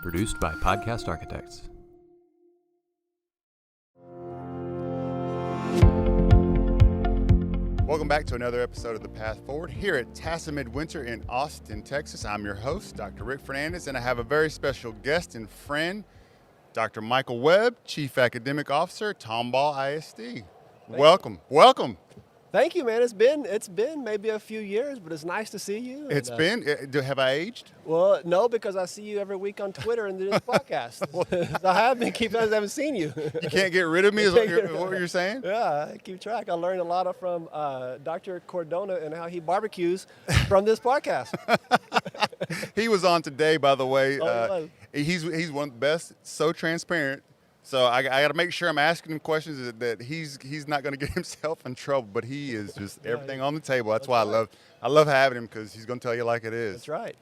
Produced by Podcast Architects. Welcome back to another episode of The Path Forward here at TASA Midwinter in Austin, Texas. I'm your host, Dr. Rick Fernandez, and I have a very special guest and friend, Dr. Michael Webb, Chief Academic Officer, Tomball ISD. Welcome. Thank you, man. It's been maybe a few years, but it's nice to see you. Have I aged? Well, no, because I see you every week on Twitter and this podcast. I have been I haven't seen you. You can't get rid of me, is what you're saying? Yeah, I keep track. I learned a lot from Dr. Cordona and how he barbecues from this podcast. He was on today, by the way. He He's one of the best, so transparent. So I got to make sure I'm asking him questions that he's not going to get himself in trouble. But he is just everything on the table. That's why right. I love having him, because he's going to tell you like it is. That's right.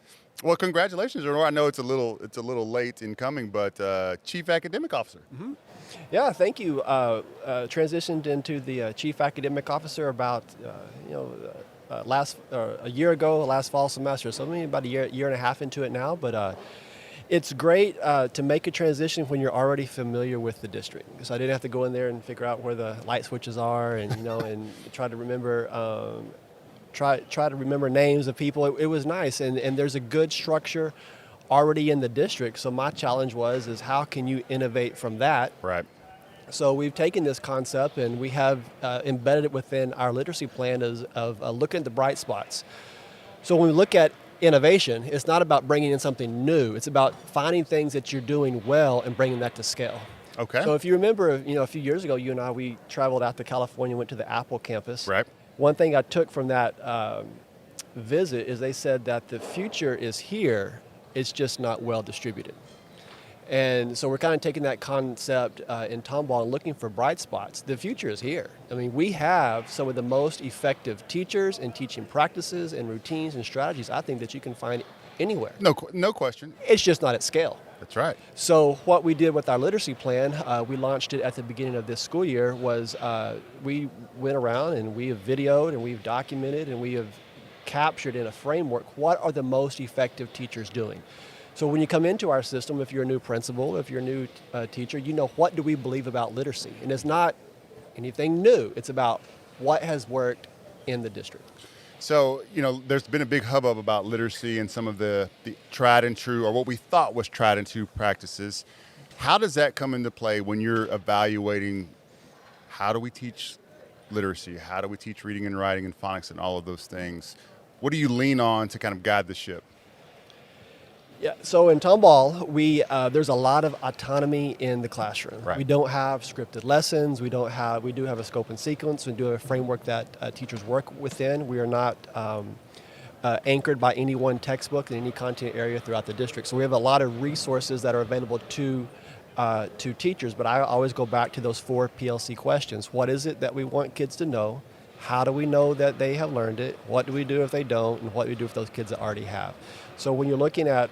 Well, congratulations, Renor. I know it's a little late in coming, but Chief Academic Officer. Mm-hmm. Yeah, thank you. Transitioned into the Chief Academic Officer about a year ago, last fall semester. So maybe about a year and a half into it now, but. It's great to make a transition when you're already familiar with the district. So I didn't have to go in there and figure out where the light switches are, and and try to remember names of people. It was nice, and there's a good structure already in the district. So my challenge is how can you innovate from that? Right. So we've taken this concept and we have embedded it within our literacy plan of looking at the bright spots. So when we look at innovation, it's not about bringing in something new. It's about finding things that you're doing well and bringing that to scale. Okay. So if you remember, a few years ago, you and I, we traveled out to California, went to the Apple campus. Right. One thing I took from that visit is they said that the future is here, it's just not well distributed. And so we're kind of taking that concept in Tomball and looking for bright spots. The future is here. I mean, we have some of the most effective teachers and teaching practices and routines and strategies, I think, that you can find anywhere. No question. It's just not at scale. That's right. So what we did with our literacy plan, we launched it at the beginning of this school year, was we went around and we have videoed and we've documented and we have captured in a framework what are the most effective teachers doing. So when you come into our system, if you're a new principal, if you're a new teacher, what do we believe about literacy? And it's not anything new. It's about what has worked in the district. So, there's been a big hubbub about literacy and some of the tried and true, or what we thought was tried and true practices. How does that come into play when you're evaluating how do we teach literacy? How do we teach reading and writing and phonics and all of those things? What do you lean on to kind of guide the ship? Yeah, so in Tomball, there's a lot of autonomy in the classroom. Right. We don't have scripted lessons. We do have a scope and sequence. We do have a framework that teachers work within. We are not anchored by any one textbook in any content area throughout the district. So we have a lot of resources that are available to teachers, but I always go back to those 4 PLC questions. What is it that we want kids to know? How do we know that they have learned it? What do we do if they don't? And what do we do if those kids that already have? So when you're looking at,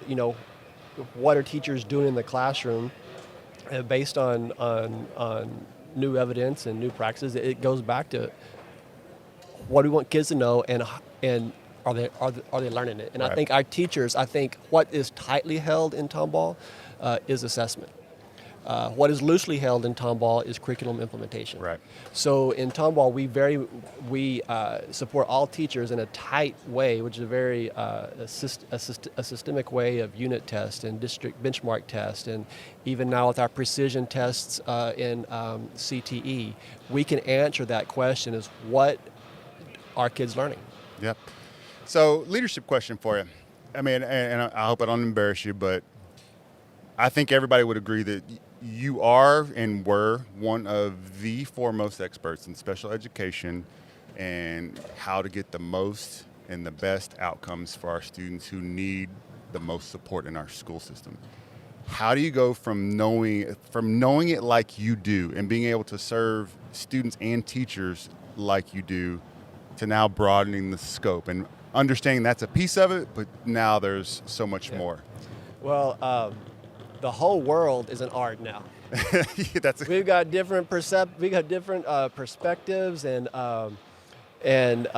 what are teachers doing in the classroom based on new evidence and new practices, it goes back to what do we want kids to know and are they learning it? And right. I think our teachers, what is tightly held in Tomball is assessment. What is loosely held in Tomball is curriculum implementation. Right. So in Tomball, we support all teachers in a tight way, which is a very a systemic way of unit test and district benchmark test, and even now with our precision tests in CTE, we can answer that question: is what are kids learning? Yep. So leadership question for you. I mean, and I hope I don't embarrass you, but I think everybody would agree that you are and were one of the foremost experts in special education and how to get the most and the best outcomes for our students who need the most support in our school system. How do you go from knowing it like you do and being able to serve students and teachers like you do to now broadening the scope and understanding that's a piece of it, but now there's so much more? Well, the whole world is an art now. We've got different perspectives, and And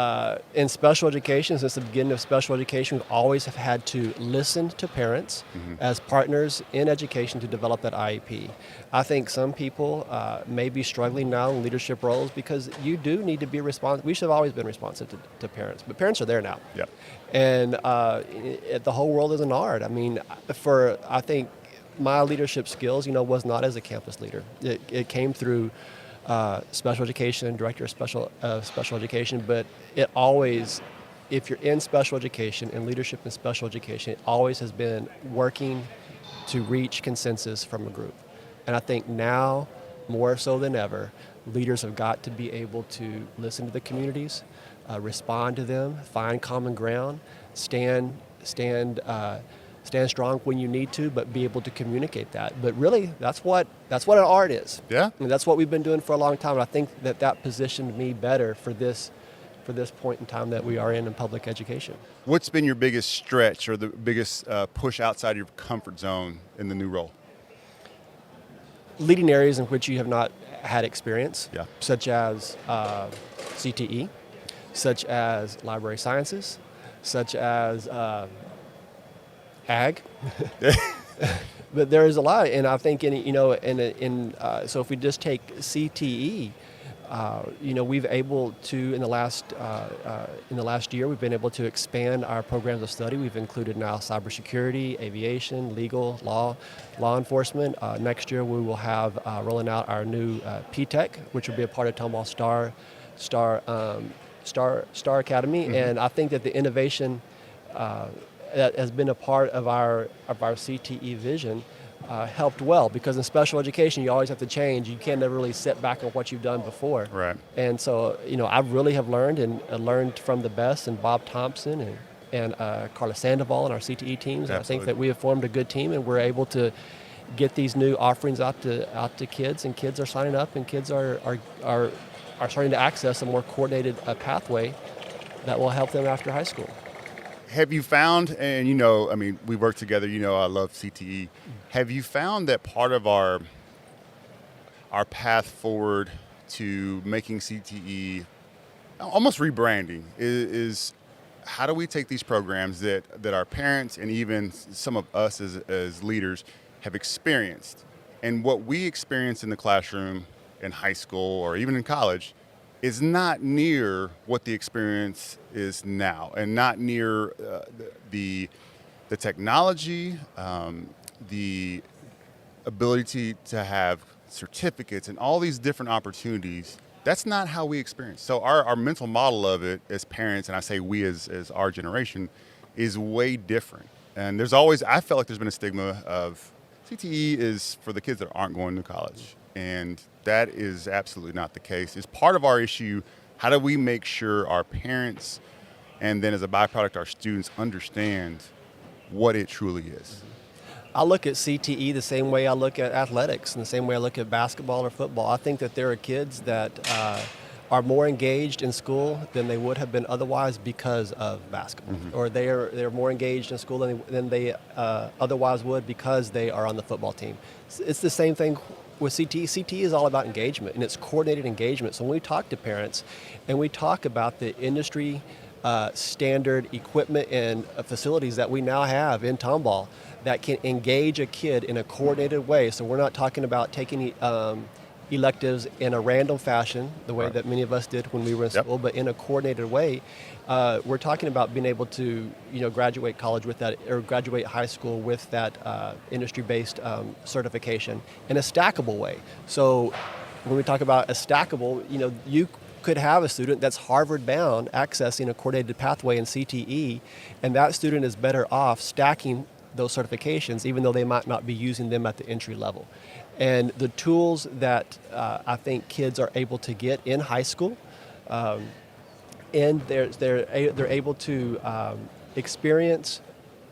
in special education, since the beginning of special education, we've always have had to listen to parents as partners in education to develop that IEP. I think some people may be struggling now in leadership roles because you do need to be responsive. We should have always been responsive to parents, but parents are there now. Yep. And the whole world is an art. I mean, I think my leadership skills, was not as a campus leader. It came through special education, director of special education, but it always, if you're in special education and leadership in special education, it always has been working to reach consensus from a group. And I think now, more so than ever, leaders have got to be able to listen to the communities, respond to them, find common ground, stand strong when you need to, but be able to communicate that. But really, that's what an art is. Yeah. And that's what we've been doing for a long time. And I think that positioned me better for this point in time that we are in public education. What's been your biggest stretch or the biggest push outside your comfort zone in the new role? Leading areas in which you have not had experience, Yeah. such as CTE, such as library sciences, such as ag. But there is a lot, and I think so if we just take CTE, we've able to in the last year we've been able to expand our programs of study. We've included now cybersecurity, aviation, legal, law enforcement. Next year we will have rolling out our new P-Tech, which will be a part of Tomball Star Academy, and I think that the innovation that has been a part of our CTE vision helped well, because in special education you always have to change. You can't never really sit back on what you've done before. Right. And so I really have learned and learned from the best, and Bob Thompson and Carla Sandoval and our CTE teams. Absolutely. I think that we have formed a good team, and we're able to get these new offerings out to kids, and kids are signing up, and kids are starting to access a more coordinated pathway that will help them after high school. Have you found, and we work together, I love CTE. Have you found that part of our path forward to making CTE almost rebranding is how do we take these programs that our parents and even some of us as leaders have experienced, and what we experience in the classroom in high school or even in college is not near what the experience is now, and not near the technology, the ability to have certificates and all these different opportunities. That's not how we experience. So our mental model of it as parents, and I say we as our generation, is way different. And I felt like there's been a stigma of CTE is for the kids that aren't going to college. And that is absolutely not the case. It's part of our issue. How do we make sure our parents, and then as a byproduct, our students understand what it truly is? I look at CTE the same way I look at athletics, and the same way I look at basketball or football. I think that there are kids that are more engaged in school than they would have been otherwise because of basketball, or they're more engaged in school than they otherwise would because they are on the football team. It's the same thing with CTE. CTE is all about engagement, and it's coordinated engagement. So when we talk to parents and we talk about the industry standard equipment and facilities that we now have in Tomball that can engage a kid in a coordinated way. So we're not talking about taking electives in a random fashion, the way that many of us did when we were in school, but in a coordinated way. We're talking about being able to, graduate college with that, or graduate high school with that industry-based certification in a stackable way. So when we talk about a stackable, you could have a student that's Harvard-bound accessing a coordinated pathway in CTE, and that student is better off stacking those certifications, even though they might not be using them at the entry level. And the tools that I think kids are able to get in high school, and they're able to experience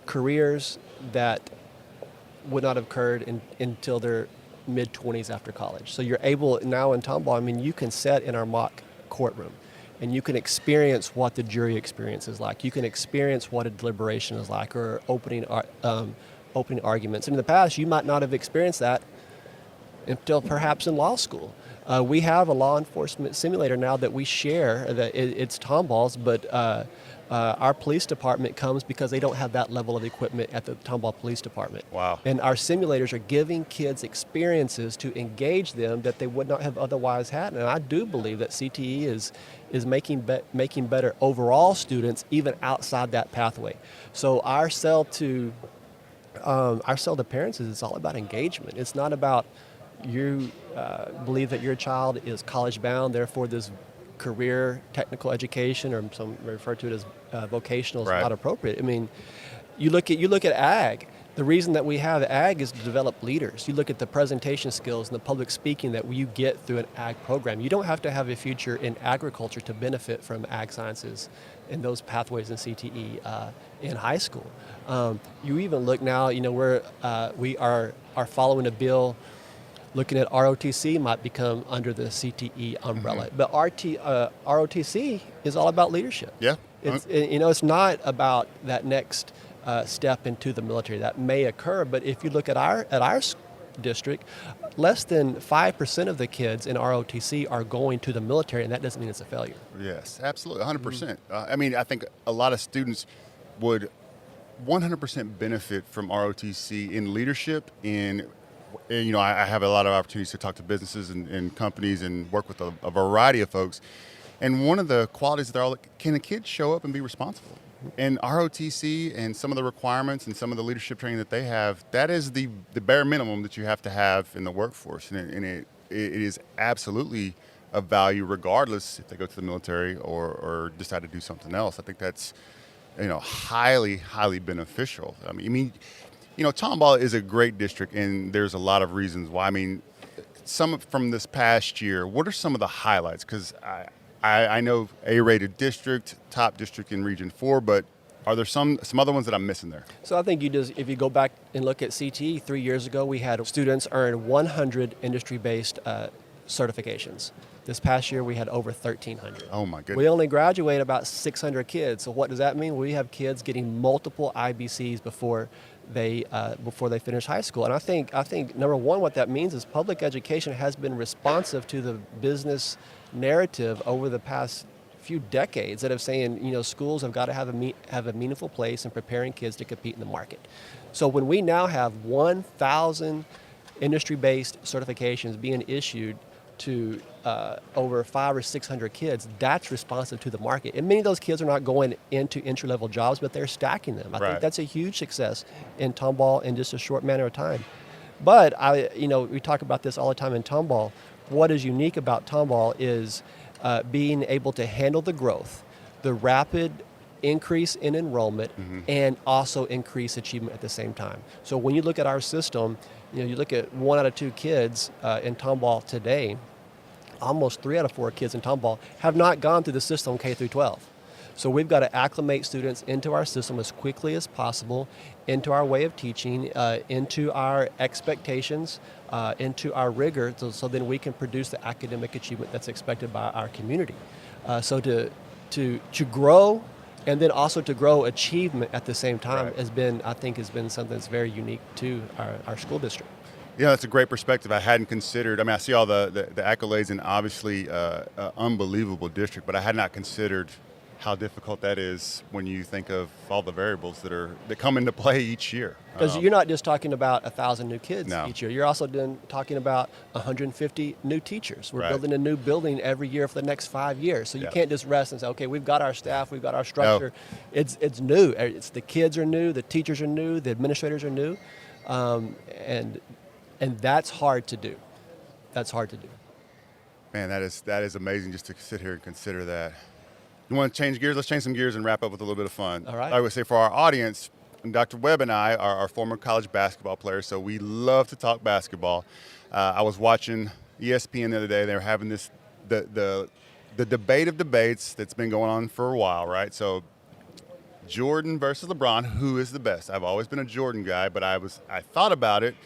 careers that would not have occurred until their mid-20s after college. So you're able now in Tomball, you can sit in our mock courtroom, and you can experience what the jury experience is like. You can experience what a deliberation is like, or opening arguments. And in the past, you might not have experienced that until perhaps in law school. We have a law enforcement simulator now that we share. It's Tomball's, but our police department comes because they don't have that level of equipment at the Tomball Police Department. Wow. And our simulators are giving kids experiences to engage them that they would not have otherwise had. And I do believe that CTE is making better overall students even outside that pathway. So our sell to parents is it's all about engagement. It's not about you believe that your child is college bound, therefore this career technical education, or some refer to it as vocational, is not appropriate. I mean, you look at ag. The reason that we have ag is to develop leaders. You look at the presentation skills and the public speaking that you get through an ag program. You don't have to have a future in agriculture to benefit from ag sciences and those pathways in CTE in high school. You even look now, we are following a bill looking at ROTC might become under the CTE umbrella. Mm-hmm. But ROTC is all about leadership. Yeah. It's not about that next step into the military. That may occur, but if you look at our district, less than 5% of the kids in ROTC are going to the military, and that doesn't mean it's a failure. Yes, absolutely, 100%. I think a lot of students would 100% benefit from ROTC in leadership. I have a lot of opportunities to talk to businesses and companies and work with a variety of folks. And one of the qualities that they're all, can a kid show up and be responsible? And ROTC and some of the requirements and some of the leadership training that they have, that is the bare minimum that you have to have in the workforce. And it is absolutely of value regardless if they go to the military or decide to do something else. I think that's, highly, highly beneficial. Tomball is a great district, and there's a lot of reasons why. Some from this past year, what are some of the highlights? Because I know A-rated district, top district in Region 4, but are there some other ones that I'm missing there? So I think if you go back and look at CTE, 3 years ago, we had students earn 100 industry-based certifications. This past year, we had over 1,300. Oh, my goodness. We only graduate about 600 kids. So what does that mean? We have kids getting multiple IBCs before they finish high school. And I think number one, what that means is public education has been responsive to the business narrative over the past few decades that of saying, schools have got to have a meaningful place in preparing kids to compete in the market. So when we now have 1,000 industry-based certifications being issued to over 500 or 600 kids, that's responsive to the market. And many of those kids are not going into entry-level jobs, but they're stacking them. I think that's a huge success in Tomball in just a short manner of time. But we talk about this all the time in Tomball. What is unique about Tomball is being able to handle the growth, the rapid increase in enrollment, and also increase achievement at the same time. So when you look at our system, you look at 1 out of 2 kids in Tomball today, almost 3 out of 4 kids in Tomball have not gone through the system K through 12. So we've got to acclimate students into our system as quickly as possible, into our way of teaching, into our expectations, into our rigor, so then we can produce the academic achievement that's expected by our community. So to grow, and then also to grow achievement at the same time has been something that's very unique to our school district. Yeah, that's a great perspective. I hadn't considered. I see all the accolades and obviously unbelievable district, but I had not considered how difficult that is when you think of all the variables that come into play each year. Because you're not just talking about 1,000 new kids each year. You're also talking about 150 new teachers. We're building a new building every year for the next 5 years. So you can't just rest and say, okay, we've got our staff, we've got our structure. No. It's new. It's the kids are new, the teachers are new, the administrators are new, and that's hard to do. That's hard to do. Man, that is amazing just to sit here and consider that. You want to change gears? Let's change some gears and wrap up with a little bit of fun. All right. I would say for our audience, Dr. Webb and I are former college basketball players, so we love to talk basketball. I was watching ESPN the other day. They were having the debate of debates that's been going on for a while, right? So Jordan versus LeBron, who is the best? I've always been a Jordan guy, but I thought about it,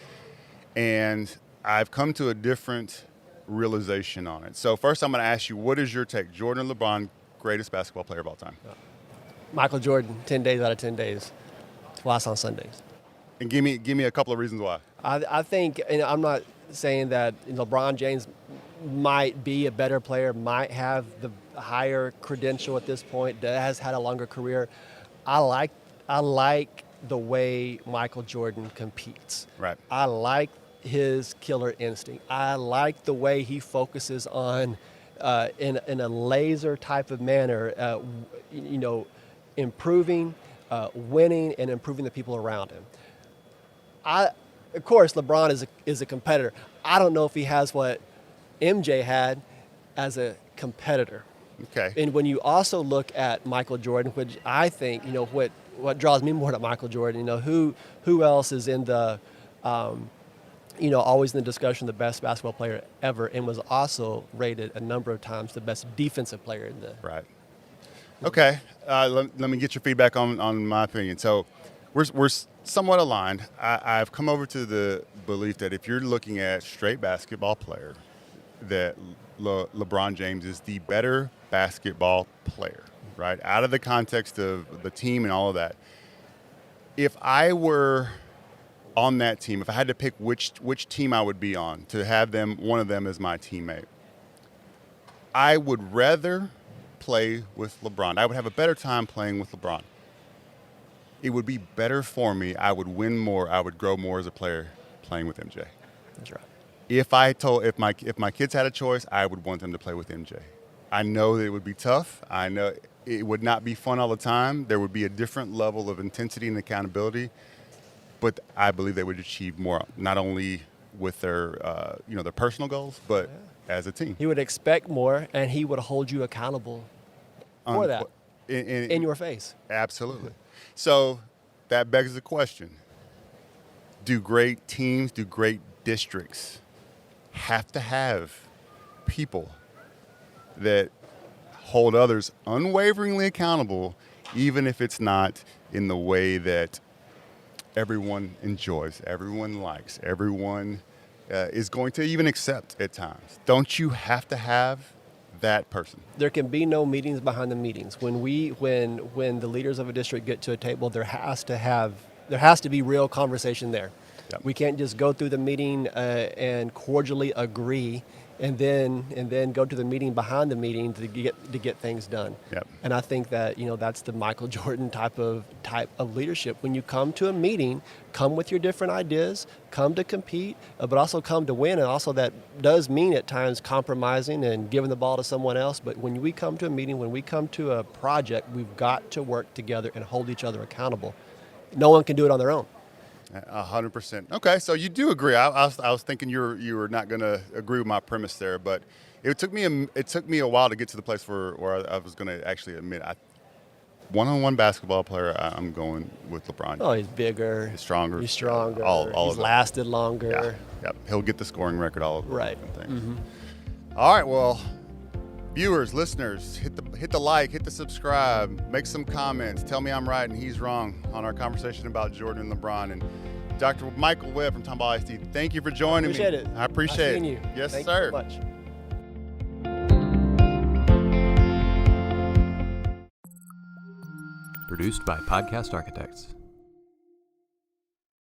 and I've come to a different realization on it. So first I'm going to ask you, what is your take? Jordan or LeBron, greatest basketball player of all time? Michael Jordan, 10 days out of 10 days. Twice on Sundays. And give me a couple of reasons why. I think, and I'm not saying that LeBron James might be a better player, might have the higher credential at this point, that has had a longer career. I like the way Michael Jordan competes. Right. I like his killer instinct. I like the way he focuses on, in a laser type of manner, improving, winning, and improving the people around him. Of course, LeBron is a competitor. I don't know if he has what MJ had as a competitor. Okay. And when you also look at Michael Jordan, which I think, what draws me more to Michael Jordan, who else is in the, always in the discussion, the best basketball player ever, and was also rated a number of times the best defensive player in the. Right. Okay. Let me get your feedback on my opinion. So we're somewhat aligned. I've come over to the belief that if you're looking at straight basketball player, that LeBron James is the better basketball player, right? Out of the context of the team and all of that. If I were on that team, if I had to pick which team I would be on to have one of them as my teammate, I would rather play with LeBron. I would have a better time playing with LeBron. It would be better for me. I would win more. I would grow more as a player playing with MJ. That's right. If my kids had a choice, I would want them to play with MJ. I know that it would be tough. I know it would not be fun all the time. There would be a different level of intensity and accountability, but I believe they would achieve more, not only with their their personal goals, but as a team. He would expect more, and he would hold you accountable for that in your face. Absolutely. So that begs the question: do great teams, do great districts have to have people that hold others unwaveringly accountable, even if it's not in the way that everyone enjoys, everyone likes, everyone is going to even accept at times? Don't you have to have that person? There can be no meetings behind the meetings. When the leaders of a district get to a table, there has to be real conversation there. Yep. We can't just go through the meeting and cordially agree, and then go to the meeting behind the meeting to get things done. Yep. And I think that that's the Michael Jordan type of leadership. When you come to a meeting, come with your different ideas, come to compete, but also come to win. And also that does mean at times compromising and giving the ball to someone else. But when we come to a meeting, when we come to a project, we've got to work together and hold each other accountable. No one can do it on their own. 100%. Okay, so you do agree. I was thinking you were not going to agree with my premise there, but it took me a while to get to the place where I was going to actually admit one-on-one basketball player. I'm going with LeBron. Oh, he's bigger. He's stronger. He's stronger. All he's lasted longer. Yeah. He'll get the scoring record. All of those right. different things. Mm-hmm. All right. Well, viewers, listeners, hit the like, hit the subscribe, make some comments. Tell me I'm right and he's wrong on our conversation about Jordan and LeBron. And Dr. Michael Webb from Tomball ISD, thank you for joining me. Appreciate it. I appreciate it. You. Yes, Thank sir. you so much. Produced by Podcast Architects.